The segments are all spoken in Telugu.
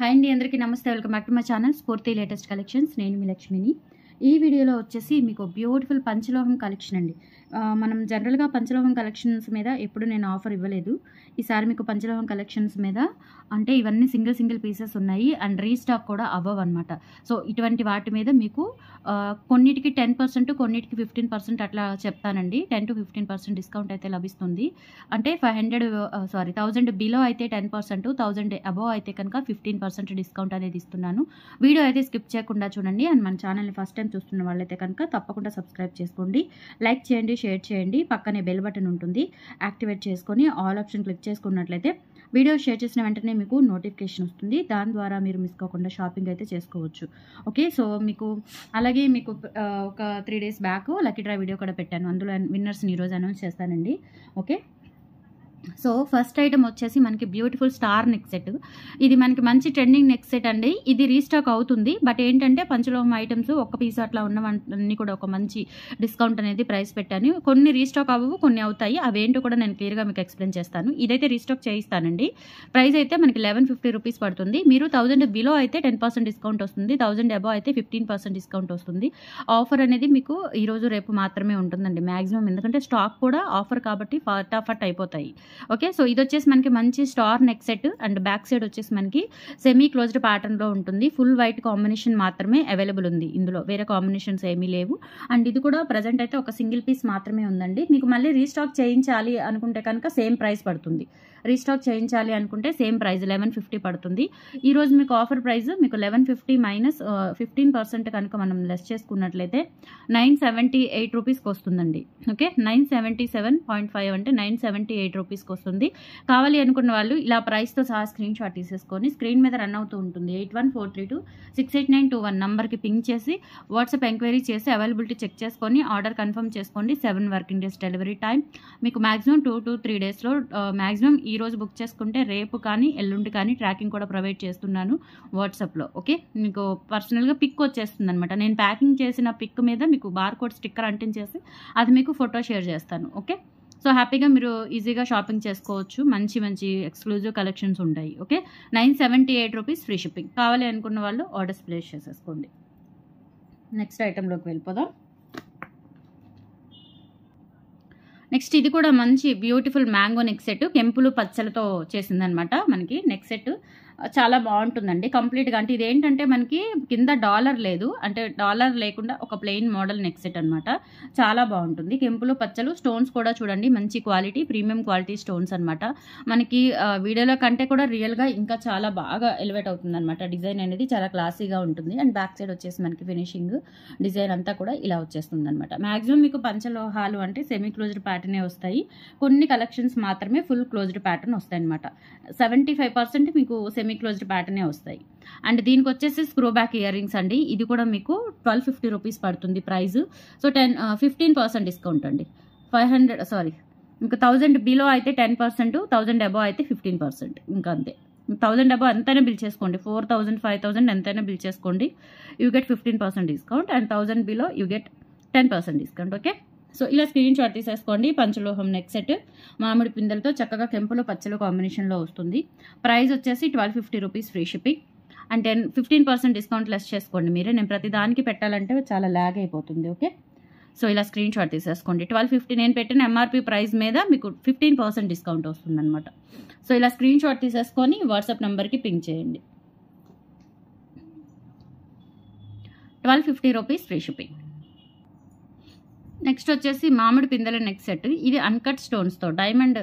హాయ్ అండి, అందరికీ నమస్తే. Welcome back to my channel స్ఫూర్తి లేటెస్ట్ కలెక్షన్స్. నేను మీ లక్ష్మిని. ఈ వీడియోలో వచ్చేసి మీకు బ్యూటిఫుల్ పంచలోహం కలెక్షన్ అండి. మనం జనరల్గా పంచలోహం కలెక్షన్స్ మీద ఎప్పుడు నేను ఆఫర్ ఇవ్వలేదు. ఈసారి మీకు పంచలోహం కలెక్షన్స్ మీద అంటే ఇవన్నీ సింగిల్ పీసెస్ ఉన్నాయి అండ్ రీస్టాక్ కూడా అవ్వవు అనమాట. సో ఇటువంటి వాటి మీద మీకు కొన్నిటికి 10%, కొన్నిటికి 15% అట్లా చెప్తానండి. 10 to 15% డిస్కౌంట్ అయితే లభిస్తుంది. అంటే 1000 బిలో అయితే 10%, 1000 అబోవ్ అయితే కనుక 15% డిస్కౌంట్ అనేది ఇస్తున్నాను. వీడియో అయితే స్కిప్ చేయకుండా చూడండి. అండ్ మన ఛానల్ని ఫస్ట్ టైం చూస్తున్న వాళ్ళైతే కనుక తప్పకుండా సబ్స్క్రైబ్ చేసుకోండి, లైక్ చేయండి, షేర్ చేయండి. పక్కనే బెల్ బటన్ ఉంటుంది, యాక్టివేట్ చేసుకొని ఆల్ ఆప్షన్ క్లిక్ చేసుకున్నట్లయితే వీడియో షేర్ చేసిన వెంటనే మీకు నోటిఫికేషన్ వస్తుంది. దాని ద్వారా మీరు మిస్ కాకుండా షాపింగ్ అయితే చేసుకోవచ్చు. ఓకే, సో మీకు అలాగే మీకు ఒక 3 days back lucky draw video కూడా పెట్టాను. అందులో విన్నర్స్ని ఈరోజు అనౌన్స్ చేస్తానండి. ఓకే, సో ఫస్ట్ ఐటమ్ వచ్చేసి మనకి బ్యూటిఫుల్ స్టార్ నెక్ సెట్. ఇది మనకి మంచి ట్రెండింగ్ నెక్ సెట్ అండి. ఇది రీస్టాక్ అవుతుంది. బట్ ఏంటంటే పంచలోహం ఐటమ్స్ ఒక్క పీస్ అట్లా ఉన్నవన్నీ కూడా ఒక మంచి డిస్కౌంట్ అనేది ప్రైస్ పెట్టాను. కొన్ని రీస్టాక్ అవ్వవు, కొన్ని అవుతాయి. అవేంటో కూడా నేను క్లియర్గా మీకు ఎక్స్ప్లెయిన్ చేస్తాను. ఇదైతే రీస్టాక్ చేయిస్తానండి. ప్రైస్ అయితే మనకి 1150 రూపీస్ పడుతుంది. మీరు 1000 బిలో అయితే 10% డిస్కౌంట్ వస్తుంది, 1000 అబో అయితే 15% డిస్కౌంట్ వస్తుంది. ఆఫర్ అనేది మీకు ఈరోజు రేపు మాత్రమే ఉంటుందండి మ్యాక్సిమం. ఎందుకంటే స్టాక్ కూడా ఆఫర్ కాబట్టి ఫటాఫట్ అయిపోతాయి. ఓకే, సో ఇది వచ్చేసి మనకి మంచి star neck set and back side వచ్చేసి మనకి సెమీ క్లోజ్డ్ ప్యాటర్న్లో ఉంటుంది. ఫుల్ వైట్ కాంబినేషన్ మాత్రమే అవైలబుల్ ఉంది. ఇందులో వేరే కాంబినేషన్స్ ఏమీ లేవు. అండ్ ఇది కూడా ప్రజెంట్ అయితే ఒక సింగిల్ పీస్ మాత్రమే ఉందండి. మీకు మళ్ళీ రీస్టాక్ చేయించాలి అనుకుంటే కనుక సేమ్ ప్రైస్ పడుతుంది. రీస్టాక్ చేయించాలి అనుకుంటే సేమ్ ప్రైస్ 1150 పడుతుంది. ఈరోజు మీకు ఆఫర్ ప్రైస్ మీకు 1150 మైనస్ 15% కనుక మనం లెస్ చేసుకున్నట్లయితే 978 రూపీస్కి వస్తుందండి. ఓకే, 977.5 అంటే 978 రూపీస్కి వస్తుంది. కావాలి అనుకున్న వాళ్ళు ఇలా ప్రైస్తో సహా స్క్రీన్ షాట్ తీసేసుకొని స్క్రీన్ మీద రన్ అవుతూ ఉంటుంది 8143268921 నంబర్కి పింక్ చేసి వాట్సాప్ ఎంక్వైరీ చేసి అవైలబిలిటీ చెక్ చేసుకొని ఆర్డర్ కన్ఫర్మ్ చేసుకోండి. 7 వర్కింగ్ డేస్ డెలివరీ టైం. మీకు మ్యాక్సిమం 2 to 3 డేస్లో మ్యాక్సిమం ఈ రోజు బుక్ చేసుకుంటే రేపు కానీ ఎల్లుండి కానీ ట్రాకింగ్ కూడా ప్రొవైడ్ చేస్తున్నాను వాట్సాప్లో. ఓకే, మీకు పర్సనల్గా పిక్ వచ్చేస్తుంది అనమాట. నేను ప్యాకింగ్ చేసిన పిక్ మీద మీకు బార్కోడ్ స్టిక్కర్ అంటించేసి అది మీకు ఫోటో షేర్ చేస్తాను. ఓకే, సో హ్యాపీగా మీరు ఈజీగా షాపింగ్ చేసుకోవచ్చు. మంచి ఎక్స్క్లూజివ్ కలెక్షన్స్ ఉంటాయి. Okay, 978 rupees free shipping. కావాలి అనుకున్న వాళ్ళు ఆర్డర్స్ ప్లేస్ చేసేసుకోండి. నెక్స్ట్ ఐటెంలోకి వెళ్ళిపోదాం. నెక్స్ట్ ఇది కూడా మంచి బ్యూటిఫుల్ మ్యాంగో నెక్ సెట్, కెంపులు పచ్చలతో చేసిందనమాట. మనకి నెక్ సెట్ చాలా బాగుంటుందండి కంప్లీట్గా. అంటే ఇదేంటంటే మనకి కింద డాలర్ లేదు, అంటే డాలర్ లేకుండా ఒక ప్లెయిన్ మోడల్ నెక్ సెట్ అనమాట. చాలా బాగుంటుంది. కెంపులు పచ్చలు స్టోన్స్ కూడా చూడండి మంచి క్వాలిటీ, ప్రీమియం క్వాలిటీ స్టోన్స్ అనమాట. మనకి వీడియోలో కంటే కూడా రియల్గా ఇంకా చాలా బాగా ఎలివేట్ అవుతుంది అనమాట. డిజైన్ అనేది చాలా క్లాసీగా ఉంటుంది. అండ్ బ్యాక్ సైడ్ వచ్చేసి మనకి ఫినిషింగ్ డిజైన్ అంతా కూడా ఇలా వచ్చేస్తుంది అనమాట. మ్యాక్సిమం మీకు పంచలోహాలు అంటే సెమీ క్లోజ్డ్ ప్యాటర్నే వస్తాయి. కొన్ని కలెక్షన్స్ మాత్రమే ఫుల్ క్లోజ్డ్ ప్యాటర్న్ వస్తాయి అనమాట. 75% మీకు సెమీ క్లోజ్డ్ ప్యాటర్నే వస్తాయి. అండ్ దీనికి వచ్చేసి స్క్రూ బ్యాక్ ఇయర్ రింగ్స్ అండి. ఇది కూడా మీకు 1250 రూపీస్ పడుతుంది ప్రైస్. సో 15% డిస్కౌంట్ అండి. 500 ఇంకా 1000 బిలో అయితే 10%, 1000 అబో అయితే 15%. ఇంకా అంతే. 1000 అబో ఎంతైనా బిల్ చేసుకోండి, 4000, 5000 ఎంతైనా బిల్ చేసుకోండి. You get 15% discount and 1000 below you get 10% discount. Okay, so ఇలా స్క్రీన్ షాట్ తీసేసుకోండి. పంచలోహం నెక్ సెట్ మామిడి పిందెలతో చక్కగా కెంపులు పచ్చలు కాంబినేషన్లో వస్తుంది. ప్రైస్ వచ్చేసి 1250 rupees free shipping and 15% discount less చేసుకోండి మీరే. నేను ప్రతి దానికి పెట్టాలంటే చాలా ల్యాగ్ అయిపోతుంది. ఓకే, సో ఇలా స్క్రీన్ షాట్ తీసేసుకోండి. 1250 నేను పెట్టిన ఎంఆర్పి ప్రైస్ మీద మీకు 15% డిస్కౌంట్ వస్తుంది అనమాట. సో ఇలా స్క్రీన్ షాట్ తీసేసుకొని వాట్సాప్ నెంబర్కి పింక్ చేయండి. 1250 రూపీస్ ఫ్రీ షిప్పింగ్. నెక్స్ట్ వచ్చేసి మామిడి పిందెల నెక్ సెట్. ఇది అన్కట్ స్టోన్స్తో, డైమండ్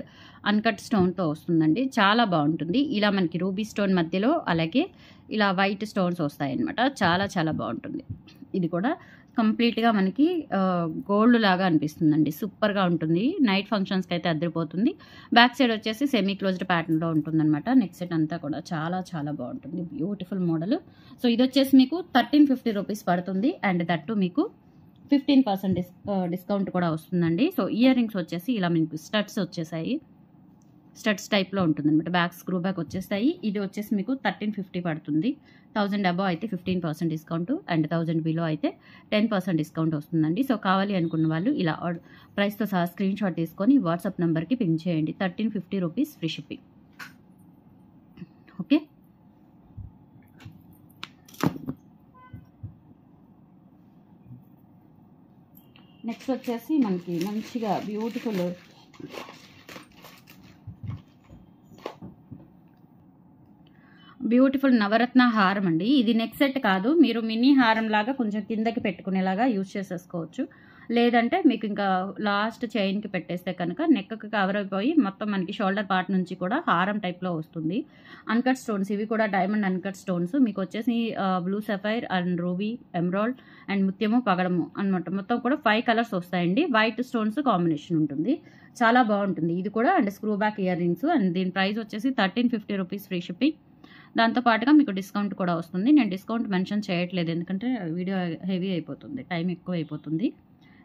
అన్కట్ స్టోన్తో వస్తుందండి. చాలా బాగుంటుంది. ఇలా మనకి రూబీ స్టోన్ మధ్యలో అలాగే ఇలా వైట్ స్టోన్స్ వస్తాయన్నమాట. చాలా బాగుంటుంది. ఇది కూడా కంప్లీట్గా మనకి గోల్డ్ లాగా అనిపిస్తుందండి. సూపర్గా ఉంటుంది. నైట్ ఫంక్షన్స్కి అయితే అదిరిపోతుంది. బ్యాక్ సైడ్ వచ్చేసి సెమీ క్లోజ్డ్ ప్యాటర్న్లో ఉంటుందన్నమాట. నెక్ సెట్ అంతా కూడా చాలా బాగుంటుంది. Beautiful model. సో ఇది వచ్చేసి మీకు 1350 రూపీస్ పడుతుంది అండ్ దట్టు మీకు 15% డిస్కౌంట్ కూడా వస్తుందండి. సో ఇయర్ రింగ్స్ వచ్చేసి ఇలా మీకు స్టడ్స్ వచ్చేసాయి. స్టడ్స్ టైప్లో ఉంటుంది అనమాట. బ్యాక్ స్క్రూ బ్యాక్ వచ్చేస్తాయి. ఇది వచ్చేసి మీకు 1350 పడుతుంది. 1000 అబో అయితే 15% డిస్కౌంట్ అండ్ 1000 బిలో అయితే 10% డిస్కౌంట్ వస్తుందండి. సో కావాలి అనుకున్న వాళ్ళు ఇలా ప్రైస్తో సహా స్క్రీన్ షాట్ తీసుకొని వాట్సాప్ నెంబర్కి పింక్ చేయండి. 1350 rupees free shipping. Okay, next వచ్చేసి మనకి మంచిగా బ్యూటిఫుల్ నవరత్న హారం అండి. ఇది నెక్ సెట్ కాదు, మీరు మినీ హారం లాగా కొంచెం కిందకి పెట్టుకునేలాగా యూజ్ చేసేసుకోవచ్చు. లేదంటే మీకు ఇంకా లాస్ట్ చైన్కి పెట్టేస్తే కనుక నెక్కి కవర్ అయిపోయి మొత్తం మనకి షోల్డర్ పార్ట్ నుంచి కూడా హారం టైప్లో వస్తుంది. అన్కట్ స్టోన్స్, ఇవి కూడా డైమండ్ అన్కట్ స్టోన్స్. మీకు వచ్చేసి blue sapphire and ruby, emerald and ముత్యము, పగడము అనమాట. మొత్తం కూడా 5 కలర్స్ వస్తాయండి. వైట్ స్టోన్స్ కాంబినేషన్ ఉంటుంది, చాలా బాగుంటుంది ఇది కూడా. And screw back ear rings. And దీని ప్రైస్ వచ్చేసి 1350 రూపీస్ ఫ్రీ షిప్పింగ్. దాంతోపాటుగా మీకు డిస్కౌంట్ కూడా వస్తుంది. నేను డిస్కౌంట్ మెన్షన్ చేయట్లేదు, ఎందుకంటే వీడియో హెవీ అయిపోతుంది, టైం ఎక్కువ అయిపోతుంది.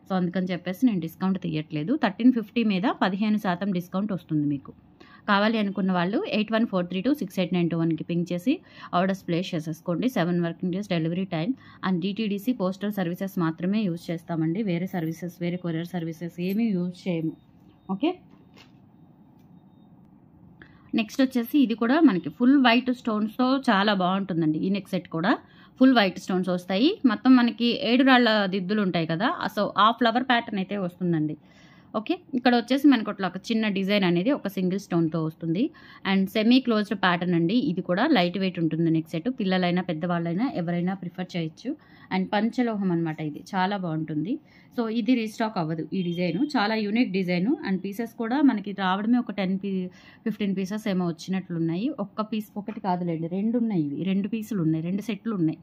సో అందుకని చెప్పేసి నేను డిస్కౌంట్ తీయట్లేదు. 1350 మీద 15% డిస్కౌంట్ వస్తుంది మీకు. కావాలి అనుకున్న వాళ్ళు 8143268921కి పింక్ చేసి ఆర్డర్స్ ప్లేస్ చేసేసుకోండి. 7 working days delivery time. And DTDC postal services మాత్రమే యూజ్ చేస్తామండి. వేరే సర్వీసెస్, వేరే కొరియర్ సర్వీసెస్ ఏమీ యూజ్ చేయము. ఓకే. నెక్స్ట్ వచ్చేసి ఇది కూడా మనకి ఫుల్ వైట్ స్టోన్స్తో చాలా బాగుంటుందండి. ఈ నెక్ సెట్ కూడా ఫుల్ వైట్ స్టోన్స్ వస్తాయి. మొత్తం మనకి 7 రాళ్ళ దిద్దులు ఉంటాయి కదా, సో ఆ ఫ్లవర్ ప్యాటర్న్ అయితే వస్తుందండి. ఓకే. ఇక్కడ వచ్చేసి మనకు ఒక చిన్న డిజైన్ అనేది ఒక సింగిల్ స్టోన్తో వస్తుంది. అండ్ సెమీ క్లోజ్డ్ ప్యాటర్న్ అండి. ఇది కూడా లైట్ వెయిట్ ఉంటుంది నెక్ సెట్. పిల్లలైనా పెద్దవాళ్ళైనా ఎవరైనా ప్రిఫర్ చేయొచ్చు. అండ్ పంచలోహం అనమాట, ఇది చాలా బాగుంటుంది. సో ఇది రీస్టాక్ అవ్వదు ఈ డిజైన్, చాలా యూనిక్ డిజైన్. అండ్ పీసెస్ కూడా మనకి రావడమే ఒక 10-15 పీసెస్ ఏమో వచ్చినట్లున్నాయి. ఒక్క పీస్ ఒకటి కాదులేండి, 2 ఉన్నాయి. ఇవి 2 పీసులు ఉన్నాయి, 2 సెట్లు ఉన్నాయి.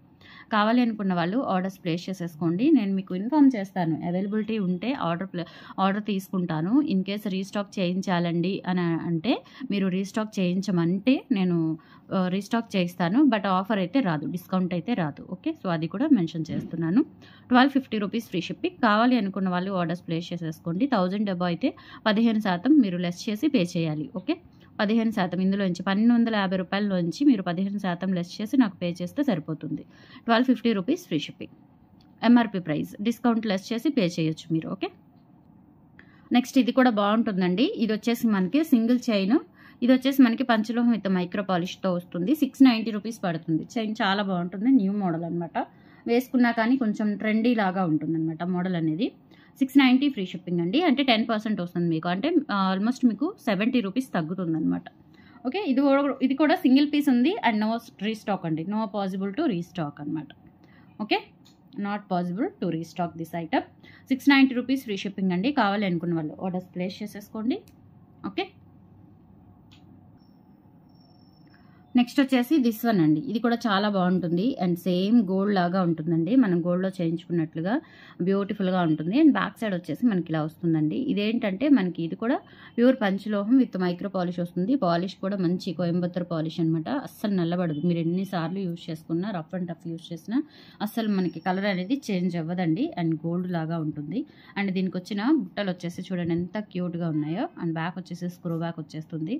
కావాలి అనుకున్న వాళ్ళు ఆర్డర్స్ ప్లేస్ చేసేసుకోండి. నేను మీకు ఇన్ఫామ్ చేస్తాను, అవైలబిలిటీ ఉంటే ఆర్డర్ తీసుకుంటాను. ఇన్ కేస్ రీస్టాక్ చేయించాలండి అని అంటే, మీరు రీస్టాక్ చేయించమంటే నేను రీస్టాక్ చేయిస్తాను. బట్ ఆఫర్ అయితే రాదు, డిస్కౌంట్ అయితే రాదు. ఓకే. సో అది కూడా మెన్షన్ చేస్తున్నాను. 1250 రూపీస్ ఫ్రీ షిప్పింగ్. కావాలి అనుకున్న వాళ్ళు ఆర్డర్స్ ప్లేస్ చేసేసుకోండి. 1000 డబ్బా అయితే 15% మీరు లెస్ చేసి పే చేయాలి. ఓకే. 15% ఇందులోంచి 1250 రూపాయలలోంచి మీరు 15% లెస్ చేసి నాకు పే చేస్తే సరిపోతుంది. 1250 rupees free shipping. MRP price discount less చేసి పే చేయొచ్చు మీరు. ఓకే. నెక్స్ట్ ఇది కూడా బాగుంటుందండి. ఇది వచ్చేసి మనకి సింగిల్ చైన్. ఇది వచ్చేసి మనకి పంచలోహం విత్ మైక్రో పాలిష్తో వస్తుంది. 690 రూపీస్ పడుతుంది. చైన్ చాలా బాగుంటుంది, న్యూ మోడల్ అనమాట. వేసుకున్నా కానీ కొంచెం ట్రెండీ లాగా ఉంటుందన్నమాట మోడల్ అనేది. 690 ఫ్రీ షిప్పింగ్ అండి. అంటే 10% వస్తుంది మీకు, అంటే ఆల్మోస్ట్ మీకు 70 రూపీస్ తగ్గుతుంది అనమాట. ఓకే. ఇది కూడా సింగిల్ పీస్ ఉంది. అండ్ నో రీస్టాక్ అండి, నో పాసిబుల్ టు రీస్టాక్ అనమాట. Okay. Not possible to restock this item. 690 rupees free shipping అండి. కావాలి అనుకున్న వాళ్ళు ఆర్డర్స్ ప్లేస్ చేసేసుకోండి. ఓకే. నెక్స్ట్ వచ్చేసి దిస్ వన్ అండి. ఇది కూడా చాలా బాగుంటుంది. అండ్ సేమ్ గోల్డ్ లాగా ఉంటుందండి, మనం గోల్డ్లో చేయించుకున్నట్లుగా బ్యూటిఫుల్గా ఉంటుంది. అండ్ బ్యాక్ సైడ్ వచ్చేసి మనకి ఇలా వస్తుందండి. ఇదేంటంటే మనకి ఇది కూడా ప్యూర్ పంచలోహం విత్ మైక్రో పాలిష్ వస్తుంది. పాలిష్ కూడా మంచి కోయంబత్తూర్ పాలిష్ అనమాట. అస్సలు నల్లబడదు, మీరు ఎన్నిసార్లు యూజ్ చేసుకున్నా, రఫ్ అండ్ టఫ్ యూజ్ చేసినా అస్సలు మనకి కలర్ అనేది చేంజ్ అవ్వదండి. అండ్ గోల్డ్ లాగా ఉంటుంది. అండ్ దీనికి వచ్చిన బుట్టలు వచ్చేసి చూడండి ఎంత క్యూట్గా ఉన్నాయో. అండ్ బ్యాక్ వచ్చేసి స్క్రూ బ్యాక్ వచ్చేస్తుంది.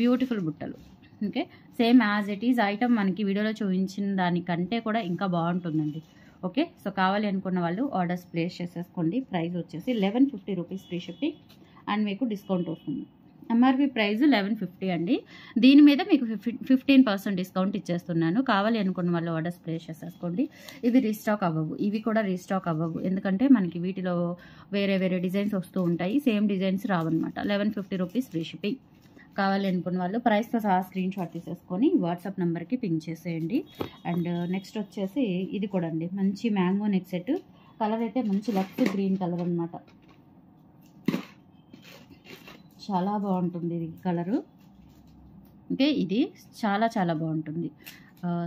బ్యూటిఫుల్ బుట్టలు. Okay. Same as it is item మనకి వీడియోలో చూపించిన దానికంటే కూడా ఇంకా బాగుంటుందండి. ఓకే. సో కావాలి అనుకున్న వాళ్ళు ఆర్డర్స్ ప్లేస్ చేసేసుకోండి. ప్రైస్ వచ్చేసి 1150 రూపీస్ ఫ్రీ షిప్పింగ్. అండ్ మీకు డిస్కౌంట్ వస్తుంది. ఎంఆర్పి ప్రైస్ 1150 అండి. దీని మీద మీకు 15% డిస్కౌంట్ ఇచ్చేస్తున్నాను. కావాలి అనుకున్న వాళ్ళు ఆర్డర్స్ ప్లేస్ చేసేసుకోండి. ఇవి రీస్టాక్ అవ్వవు, ఇవి కూడా రీస్టాక్ అవ్వవు, ఎందుకంటే మనకి వీటిలో వేరే వేరే డిజైన్స్ వస్తూ ఉంటాయి, సేమ్ డిజైన్స్ రావన్నమాట. 1150 రూపీస్ ఫ్రీ షిప్పింగ్. కావాలి అనుకున్న వాళ్ళు ప్రైస్తో సహా స్క్రీన్ షాట్ తీసేసుకొని వాట్సాప్ నెంబర్కి పింక్ చేసేయండి. అండ్ నెక్స్ట్ వచ్చేసి ఇది కూడా అండి, మంచి మ్యాంగో నెక్ సెట్. కలర్ అయితే మంచి లక్స్ గ్రీన్ కలర్ అనమాట. చాలా బాగుంటుంది ఇది కలరు. ఓకే. ఇది చాలా చాలా బాగుంటుంది.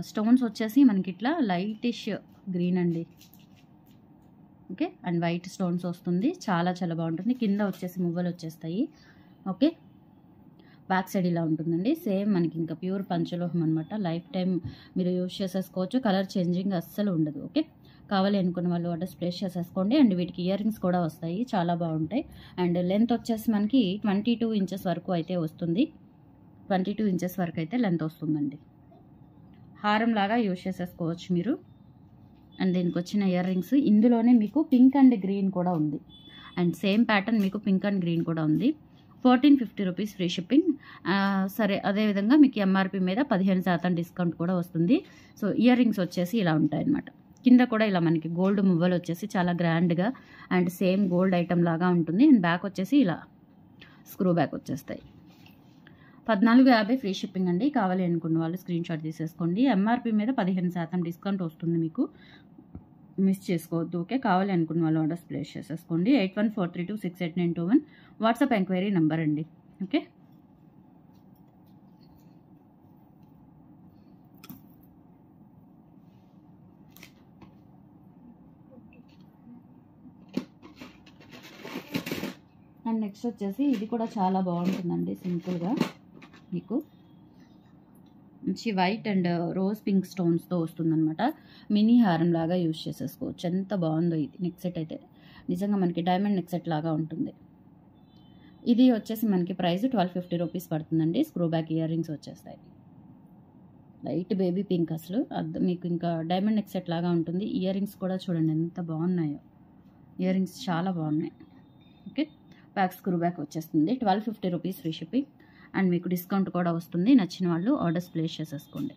స్టోన్స్ వచ్చేసి మనకి ఇట్లా లైటిష్ గ్రీన్ అండి. ఓకే. అండ్ వైట్ స్టోన్స్ వస్తుంది, చాలా చాలా బాగుంటుంది. కింద వచ్చేసి మువ్వలు వచ్చేస్తాయి. ఓకే. బ్యాక్ సైడ్ ఇలా ఉంటుందండి. సేమ్ మనకి ఇంకా ప్యూర్ పంచలోహం అనమాట. లైఫ్ టైం మీరు యూజ్ చేసేసుకోవచ్చు, కలర్ చేంజింగ్ అస్సలు ఉండదు. ఓకే. కావాలి అనుకున్న వాళ్ళు ఆర్డర్స్ ప్లేస్ చేసేసుకోండి. అండ్ వీటికి ఇయర్ రింగ్స్ కూడా వస్తాయి, చాలా బాగుంటాయి. అండ్ లెంత్ వచ్చేసి మనకి 22 ఇంచెస్ వరకు అయితే వస్తుంది. 22 ఇంచెస్ వరకు అయితే లెంత్ వస్తుందండి. హారం లాగా యూజ్ చేసేసుకోవచ్చు మీరు. అండ్ దీనికి వచ్చిన ఇయర్ రింగ్స్ ఇందులోనే మీకు పింక్ అండ్ గ్రీన్ కూడా ఉంది. అండ్ సేమ్ ప్యాటర్న్ మీకు పింక్ అండ్ గ్రీన్ కూడా ఉంది. 1450 రూపీస్ ఫ్రీ షిప్పింగ్. సరే, అదేవిధంగా మీకు ఎంఆర్పి మీద 15% డిస్కౌంట్ కూడా వస్తుంది. సో ఇయర్ రింగ్స్ వచ్చేసి ఇలా ఉంటాయన్నమాట. కింద కూడా ఇలా మనకి గోల్డ్ మువ్వలు వచ్చేసి చాలా గ్రాండ్గా అండ్ సేమ్ గోల్డ్ ఐటమ్ లాగా ఉంటుంది. అండ్ బ్యాక్ వచ్చేసి ఇలా స్క్రూ బ్యాక్ వచ్చేస్తాయి. 1450 ఫ్రీ షిప్పింగ్ అండి. కావాలి అనుకున్న వాళ్ళు స్క్రీన్ షాట్ తీసేసుకోండి. ఎంఆర్పి మీద 15% డిస్కౌంట్ వస్తుంది మీకు, మిస్ చేసుకోవద్దు. ఓకే, కావాలి అనుకున్న వాళ్ళు ఆర్డర్స్ ప్లేస్ చేసేసుకోండి. 8143268921 వాట్సాప్ ఎంక్వైరీ నెంబర్ అండి. ఓకే, అండ్ నెక్స్ట్ వచ్చేసి ఇది కూడా చాలా బాగుంటుందండి. సింపుల్గా మీకు మంచి వైట్ అండ్ రోజ్ పింక్ స్టోన్స్తో వస్తుందన్నమాట. మినీ హారం లాగా యూజ్ చేసేసుకోవచ్చు. ఎంత బాగుందో ఇది నెక్ సెట్ అయితే, నిజంగా మనకి డైమండ్ నెక్ సెట్ లాగా ఉంటుంది. ఇది వచ్చేసి మనకి ప్రైస్ 1250 రూపీస్ పడుతుందండి. స్క్రూ బ్యాక్ ఇయర్ రింగ్స్ వచ్చేస్తాయి. లైట్ బేబీ పింక్, అసలు మీకు ఇంకా డైమండ్ నెక్ సెట్ లాగా ఉంటుంది. ఇయర్ రింగ్స్ కూడా చూడండి ఎంత బాగున్నాయో, ఇయర్ రింగ్స్ చాలా బాగున్నాయి. ఓకే, బ్యాక్ స్క్రూ బ్యాక్ వచ్చేస్తుంది. 1250 రూపీస్ ఫ్రీ షిప్పింగ్ అండ్ మీకు డిస్కౌంట్ కూడా వస్తుంది. నచ్చిన వాళ్ళు ఆర్డర్స్ ప్లేస్ చేసేసుకోండి.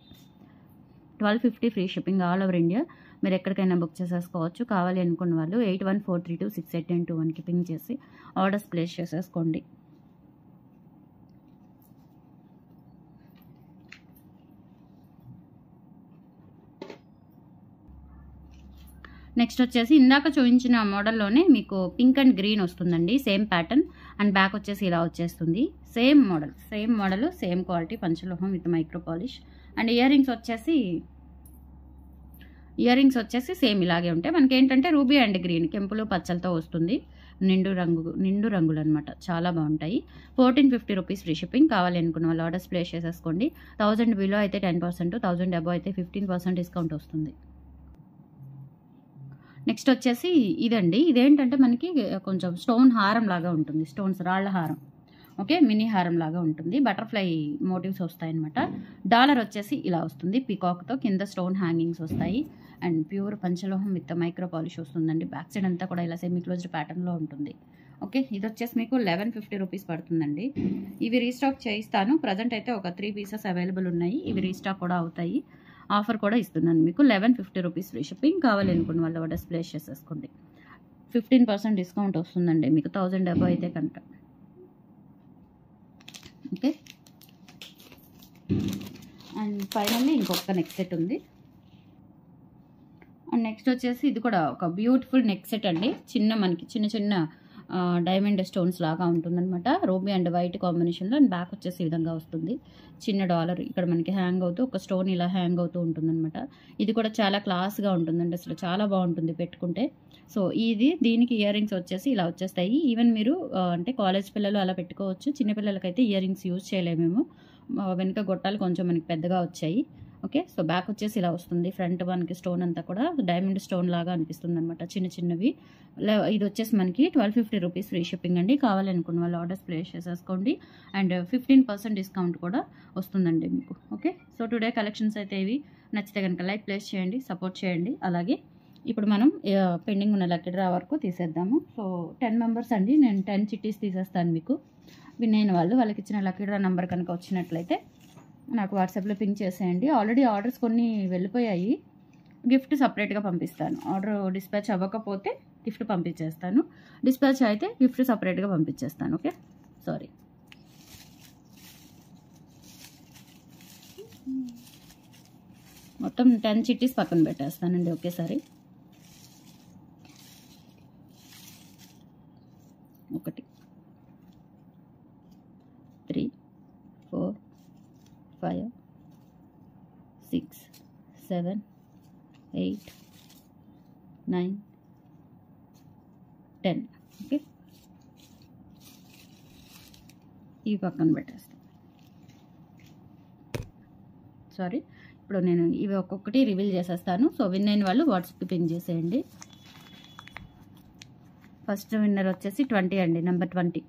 1250 free shipping all over India. మీరు ఎక్కడికైనా బుక్ చేసేసుకోవచ్చు. కావాలి అనుకున్న వాళ్ళు 8143268921కి పింక్ చేసి ఆర్డర్స్ ప్లేస్ చేసేసుకోండి. నెక్స్ట్ వచ్చేసి ఇందాక చూపించిన మోడల్లోనే మీకు పింక్ అండ్ గ్రీన్ వస్తుందండి. సేమ్ ప్యాటర్న్ అండ్ బ్యాక్ వచ్చేసి ఇలా వచ్చేస్తుంది. సేమ్ మోడల్ సేమ్ క్వాలిటీ పంచలోహం with micro polish. And ear rings వచ్చేసి సేమ్ ఇలాగే ఉంటాయి. మనకి ఏంటంటే రూబీ అండ్ గ్రీన్ కెంపులు పచ్చలతో వస్తుంది. నిండు రంగులు అనమాట, చాలా బాగుంటాయి. 1450 రూపీస్ ఫ్రీ షిప్పింగ్. కావాలి అనుకున్న వాళ్ళు ఆర్డర్స్ ప్లేస్ చేసేసుకోండి. 1000 బిలో అయితే 10%, 1000 అబో అయితే 15% డిస్కౌంట్ వస్తుంది. నెక్స్ట్ వచ్చేసి ఇదండి. ఇదేంటంటే మనకి కొంచెం స్టోన్ హారం లాగా ఉంటుంది, స్టోన్స్ రాళ్ల హారం. ఓకే, మినీ హారం లాగా ఉంటుంది. బటర్ఫ్లై మోటివ్స్ వస్తాయన్నమాట. డాలర్ వచ్చేసి ఇలా వస్తుంది పీకాక్తో, కింద స్టోన్ హ్యాంగింగ్స్ వస్తాయి. అండ్ ప్యూర్ పంచలోహం విత్ మైక్రో పాలిష్ వస్తుందండి. బ్యాక్ సైడ్ అంతా కూడా ఇలా సెమీ క్లోజ్డ్ ప్యాటర్న్లో ఉంటుంది. ఓకే, ఇది వచ్చేసి మీకు 1150 రూపీస్ పడుతుందండి. ఇవి రీస్టాక్ చేయిస్తాను. ప్రజెంట్ అయితే ఒక 3 పీసెస్ అవైలబుల్ ఉన్నాయి. ఇవి రీస్టాక్ కూడా అవుతాయి. ఆఫర్ కూడా ఇస్తున్నాను మీకు. 1150 రూపీస్ ఫ్రీ షిప్పింగ్. కావాలి అనుకున్న వాళ్ళు ఆర్డర్స్ ప్లేస్ చేసేసుకోండి. 15% డిస్కౌంట్ వస్తుందండి మీకు 1000 అబో అయితే కనుక. ఓకే, అండ్ ఫైనల్లీ ఇంకొక నెక్ సెట్ ఉంది. అండ్ నెక్స్ట్ వచ్చేసి ఇది కూడా ఒక బ్యూటిఫుల్ నెక్ సెట్ అండి. మనకి చిన్న డైమండ్ స్టోన్స్ లాగా ఉంటుందన్నమాట. రూబీ అండ్ వైట్ కాంబినేషన్లో. అండ్ బ్యాక్ వచ్చేసి ఈ విధంగా వస్తుంది. చిన్న డాలర్ ఇక్కడ మనకి హ్యాంగ్ అవుతూ, ఒక స్టోన్ ఇలా హ్యాంగ్ అవుతూ ఉంటుందన్నమాట. ఇది కూడా చాలా క్లాస్గా ఉంటుందండి, అసలు చాలా బాగుంటుంది పెట్టుకుంటే. సో దీనికి ఇయర్ రింగ్స్ వచ్చేసి ఇలా వచ్చేస్తాయి. ఈవెన్ మీరు అంటే కాలేజ్ పిల్లలు అలా పెట్టుకోవచ్చు. చిన్నపిల్లలకైతే ఇయర్ రింగ్స్ యూజ్ చేయలేమేమో. వెనుక గొట్టాలు కొంచెం మనకి పెద్దగా వచ్చాయి. ఓకే, సో బ్యాక్ వచ్చేసి ఇలా వస్తుంది. ఫ్రంట్ మనకి స్టోన్ అంతా కూడా డైమండ్ స్టోన్ లాగా అనిపిస్తుంది అనమాట, చిన్నవి. ఇది వచ్చేసి మనకి 1250 రూపీస్ ఫ్రీ షిప్పింగ్ అండి. కావాలనుకున్న వాళ్ళు ఆర్డర్స్ ప్లేస్ చేసేసుకోండి. అండ్ 15% డిస్కౌంట్ కూడా వస్తుందండి మీకు. ఓకే, సో టుడే కలెక్షన్స్ అయితే ఇవి. నచ్చితే కనుక లైక్ ప్లేస్ చేయండి, సపోర్ట్ చేయండి. అలాగే ఇప్పుడు మనం పెండింగ్ ఉన్న లక్కీ డ్రా వరకు తీసేద్దాము. సో 10 మెంబర్స్ అండి, నేను 10 చిట్టీస్ తీసేస్తాను మీకు. విన్ అయిన వాళ్ళకి ఇచ్చిన లక్కీ డ్రా నెంబర్ కనుక వచ్చినట్లయితే నాకు వాట్సాప్లో పింక్ చేసేయండి. ఆల్రెడీ ఆర్డర్స్ కొన్ని వెళ్ళిపోయాయి. గిఫ్ట్ సపరేట్గా పంపిస్తాను. ఆర్డర్ డిస్పాచ్ అవ్వకపోతే గిఫ్ట్ పంపించేస్తాను. డిస్పాచ్ అయితే గిఫ్ట్ సపరేట్గా పంపించేస్తాను. Okay, sorry. మొత్తం 10 చిట్టీస్ పక్కన పెట్టేస్తానండి ఒకేసారి. 1 3 4 5 6 7 8 9 10. ఓకే, ఈ పక్కన పెట్టేస్తాను. సారీ, ఇప్పుడు నేను ఇవి ఒక్కొక్కటి రివీల్ చేసేస్తాను. సో విన్ అయిన వాళ్ళు వాట్సాప్కి పింక్ చేసేయండి. ఫస్ట్ విన్నర్ వచ్చేసి 20 అండి, నెంబర్ 20.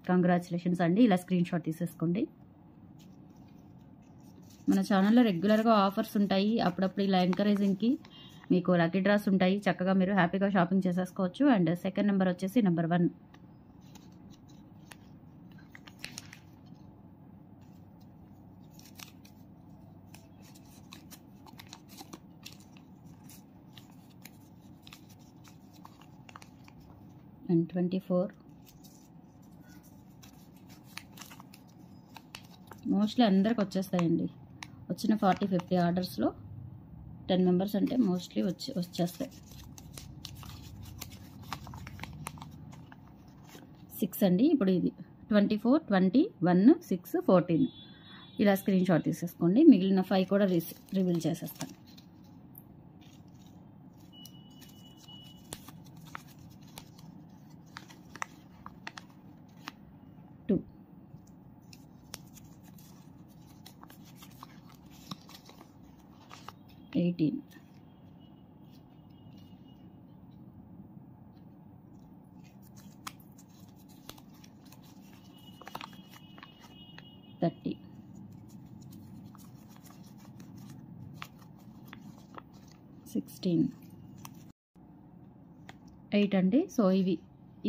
కంగ్రాచులేషన్స్ అండి. ఇలా స్క్రీన్ షాట్ తీసేసుకోండి. మన ఛానల్లో రెగ్యులర్గా ఆఫర్స్ ఉంటాయి. అప్పుడప్పుడు ఇలా ఎంకరేజింగ్కి మీకు లక్కీ డ్రాస్ ఉంటాయి. చక్కగా మీరు హ్యాపీగా షాపింగ్ చేసేసుకోవచ్చు. అండ్ సెకండ్ నెంబర్ వచ్చేసి నెంబర్ 1. అండ్ 24. మోస్ట్లీ అందరికి వచ్చేస్తాయండి. వచ్చిన 40-50 ఆర్డర్స్లో 10 మెంబర్స్ అంటే మోస్ట్లీ వచ్చేస్తాయి. 6 అండి. ఇప్పుడు ఇది 24, 20, 1, 6, 14 ఇలా స్క్రీన్ షాట్ తీసేసుకోండి. మిగిలిన 5 కూడా రివీల్ చేసేస్తాను. 2, 18, 30, 16, 8 అండి. సో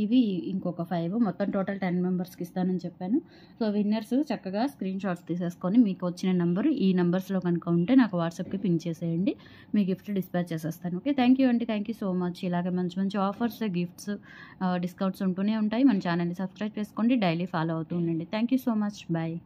ఇవి ఇంకొక 5 మొత్తం టోటల్ 10 మెంబర్స్కి ఇస్తానని చెప్పాను. సో విన్నర్స్ చక్కగా స్క్రీన్ షాట్స్ తీసేసుకొని మీకు వచ్చిన నెంబర్ ఈ నెంబర్స్లో కనుక ఉంటే నాకు వాట్సాప్కి పింక్ చేసేయండి. మీ గిఫ్ట్ డిస్పాచ్ చేసేస్తాను. ఓకే, థ్యాంక్ యూ అండి. Thank you so much. ఇలాగే మంచి మంచి ఆఫర్స్, గిఫ్ట్స్, డిస్కౌంట్స్ ఉంటూనే ఉంటాయి. మన ఛానల్ని సబ్స్క్రైబ్ చేసుకోండి. డైలీ ఫాలో అవుతూ ఉండండి. Thank you so much. Bye.